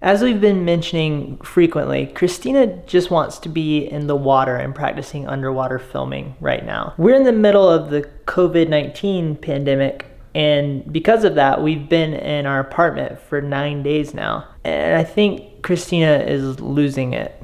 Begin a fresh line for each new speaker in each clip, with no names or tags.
As we've been mentioning frequently, Christina just wants to be in the water and practicing underwater filming right now. We're in the middle of the COVID-19 pandemic, and because of that, we've been in our apartment for 9 days now. And I think Christina is losing it.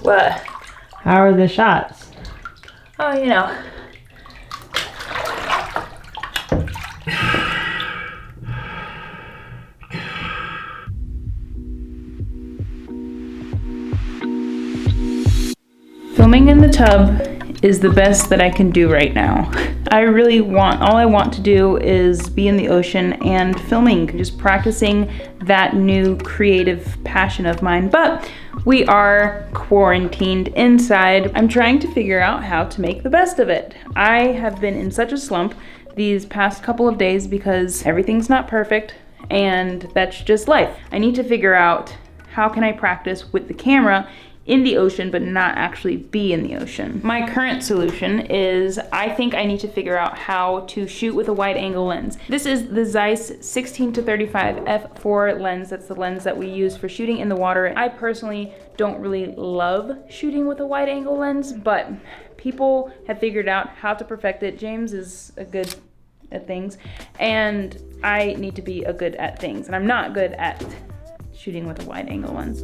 What?
How are the shots?
Oh, you know. Filming in the tub is the best that I can do right now. All I want to do is be in the ocean and filming, just practicing that new creative passion of mine. But we are quarantined inside. I'm trying to figure out how to make the best of it. I have been in such a slump these past couple of days because everything's not perfect, and that's just life. I need to figure out how can I practice with the camera in the ocean but not actually be in the ocean. My current solution is I think I need to figure out how to shoot with a wide angle lens. This is the Zeiss 16-35 f4 lens. That's the lens that we use for shooting in the water. I personally don't really love shooting with a wide angle lens, but people have figured out how to perfect it. James is good at things, and I need to be good at things, and I'm not good at shooting with a wide angle lens.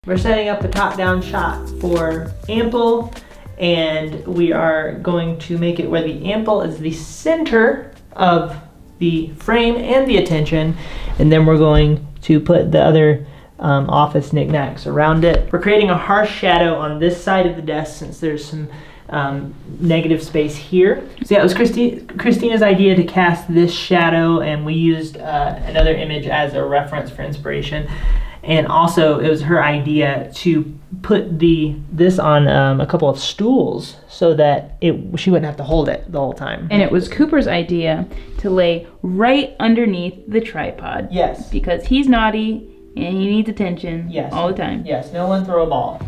We're setting up a top-down shot for ample, and we are going to make it where the ample is the center of the frame and the attention, and then we're going to put the other office knickknacks around it. We're creating a harsh shadow on this side of the desk since there's some negative space here. So yeah, it was Christina's idea to cast this shadow, and we used another image as a reference for inspiration. And also, it was her idea to put this on a couple of stools so that she wouldn't have to hold it the whole time.
And it was Cooper's idea to lay right underneath the tripod.
Yes.
Because he's naughty and he needs attention all the time.
Yes, no one throw a ball.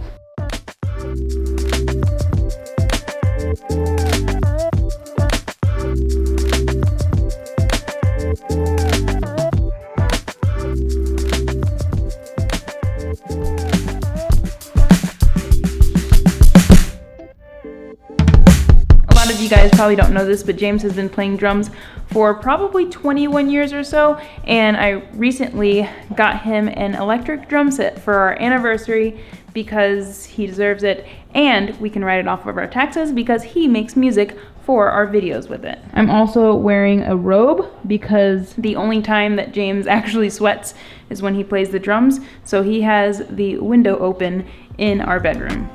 You guys probably don't know this, but James has been playing drums for probably 21 years or so, and I recently got him an electric drum set for our anniversary because he deserves it, and we can write it off of our taxes because he makes music for our videos with it. I'm also wearing a robe because the only time that James actually sweats is when he plays the drums, so he has the window open in our bedroom.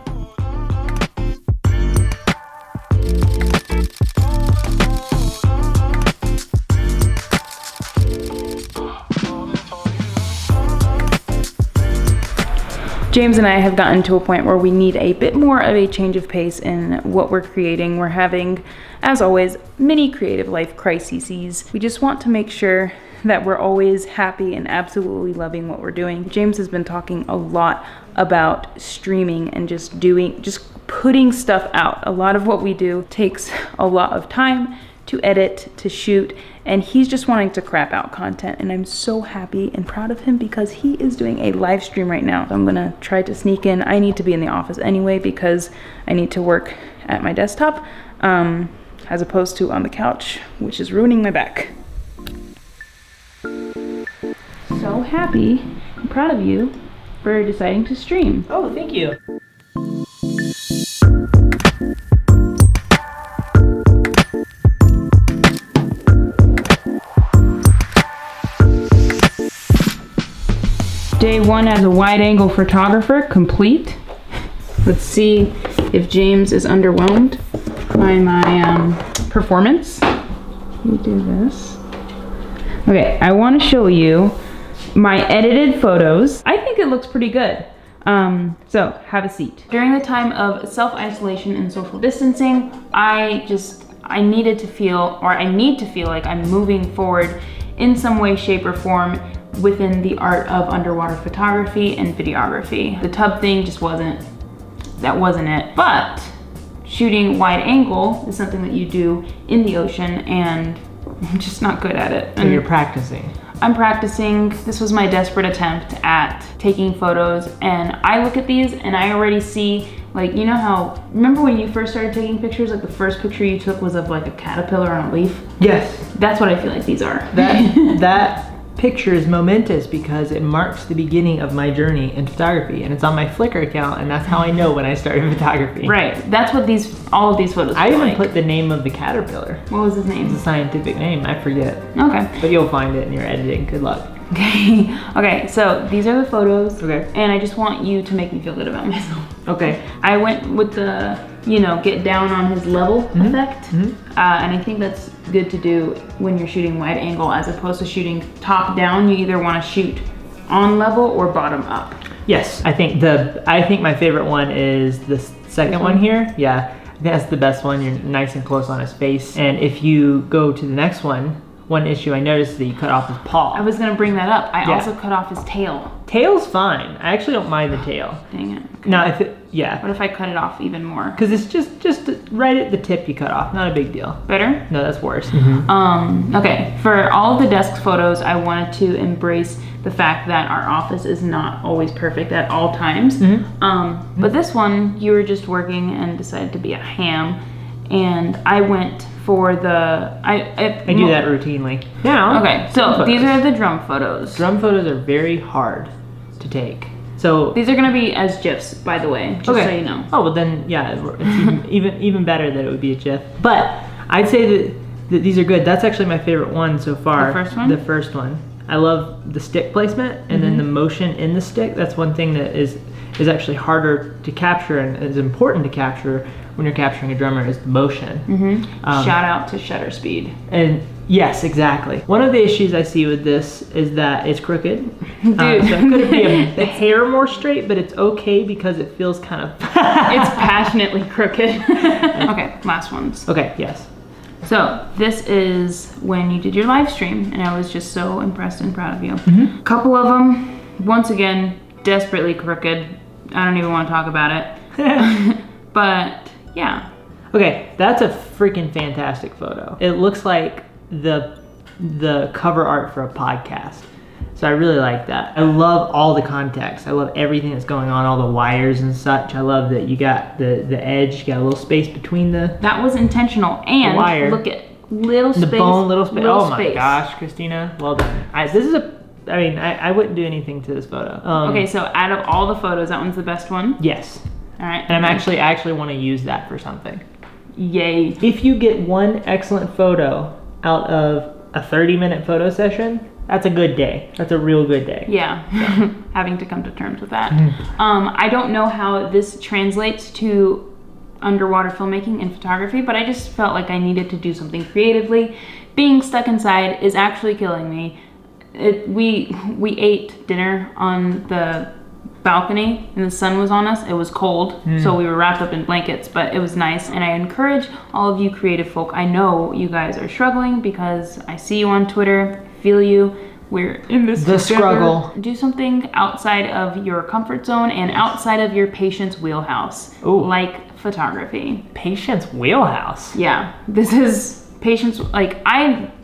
James and I have gotten to a point where we need a bit more of a change of pace in what we're creating. We're having, as always, many creative life crises. We just want to make sure that we're always happy and absolutely loving what we're doing. James has been talking a lot about streaming and just putting stuff out. A lot of what we do takes a lot of time to edit, to shoot, and he's just wanting to crap out content, and I'm so happy and proud of him because he is doing a live stream right now. So I'm gonna try to sneak in. I need to be in the office anyway because I need to work at my desktop as opposed to on the couch, which is ruining my back. So happy and proud of you for deciding to stream.
Oh, thank you.
Day one as a wide-angle photographer complete. Let's see if James is underwhelmed by my performance. Let me do this. Okay, I want to show you my edited photos. I think it looks pretty good. So have a seat. During the time of self-isolation and social distancing, I need to feel like I'm moving forward in some way, shape, or form within the art of underwater photography and videography. The tub thing just wasn't it. But shooting wide angle is something that you do in the ocean, and I'm just not good at it.
So you're practicing.
I'm practicing. This was my desperate attempt at taking photos, and I look at these and I already see, like, you know how, remember when you first started taking pictures, like the first picture you took was of like a caterpillar on a leaf?
Yes.
That's what I feel like these are.
That picture is momentous because it marks the beginning of my journey in photography, and it's on my Flickr account, and that's how I know when I started photography.
Right, that's what all of these photos
I even
like.
put the name of the caterpillar.
What was his name?
It's a scientific name, I forget.
Okay.
But you'll find it in your editing, good luck.
Okay, okay, so these are the photos.
Okay.
And I just want you to make me feel good about myself.
Okay.
I went with the, get down on his level effect. And I think that's good to do when you're shooting wide angle as opposed to shooting top down. You either want to shoot on level or bottom up.
Yes, I think my favorite one is the second one here. Yeah, I think that's the best one. You're nice and close on his face. And if you go to the next one issue I noticed is that you cut off his paw.
I was gonna bring that up. I also cut off his tail.
Tail's fine. I actually don't mind the tail.
Dang it. Okay.
Now,
What if I cut it off even more?
Because it's just right at the tip you cut off. Not a big deal.
Better?
No, that's worse.
Okay, for all of the desk photos, I wanted to embrace the fact that our office is not always perfect at all times. But this one, you were just working and decided to be a ham, and I went for the,
I do that routinely. Yeah.
Okay, so these are the drum photos.
Drum photos are very hard to take. So
these are gonna be as GIFs, by the way, just so you know.
Oh, well then, yeah, it's even better that it would be a GIF. But I'd say that these are good. That's actually my favorite one so far.
The first one?
The first one. I love the stick placement and then the motion in the stick. That's one thing that is actually harder to capture and is important to capture when you're capturing a drummer is the motion.
Shout out to shutter speed.
And yes, exactly. One of the issues I see with this is that it's crooked.
Dude.
So it could be a hair more straight, but it's okay because it feels kind of...
It's passionately crooked. Okay, last ones.
Okay, yes.
So this is when you did your live stream, and I was just so impressed and proud of you. A couple of them, once again, desperately crooked. I don't even want to talk about it. But yeah.
Okay, that's a freaking fantastic photo. It looks like the cover art for a podcast. So I really like that. I love all the context. I love everything that's going on, all the wires and such. I love that you got the edge, you got a little space between the...
That was intentional. And
wire.
Look at little space.
The bone, little space. Oh my
space.
gosh, Christina, well done. I wouldn't do anything to this photo.
Okay, so out of all the photos, that one's the best one?
Yes.
All right.
And I actually want to use that for something.
Yay.
If you get one excellent photo out of a 30-minute photo session, that's a good day. That's a real good day.
Yeah, having to come to terms with that. I don't know how this translates to underwater filmmaking and photography, but I just felt like I needed to do something creatively. Being stuck inside is actually killing me. We ate dinner on the balcony and the sun was on us. It was cold, so we were wrapped up in blankets, but it was nice. And I encourage all of you creative folk. I know you guys are struggling because I see you on Twitter, feel you. We're in this together.
Struggle.
Do something outside of your comfort zone and outside of your patient's wheelhouse.
Ooh.
Like photography.
Patient's wheelhouse.
Yeah, this is patient's,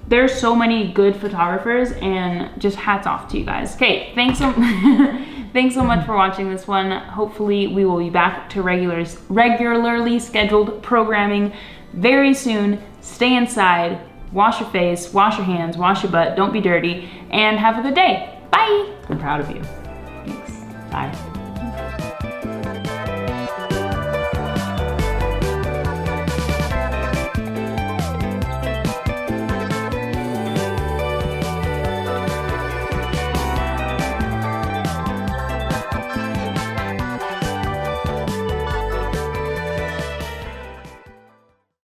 there's so many good photographers, and just hats off to you guys. Okay, thanks so much for watching this one. Hopefully we will be back to regularly scheduled programming very soon. Stay inside, wash your face, wash your hands, wash your butt, don't be dirty, and have a good day. Bye.
I'm proud of you.
Thanks.
Bye.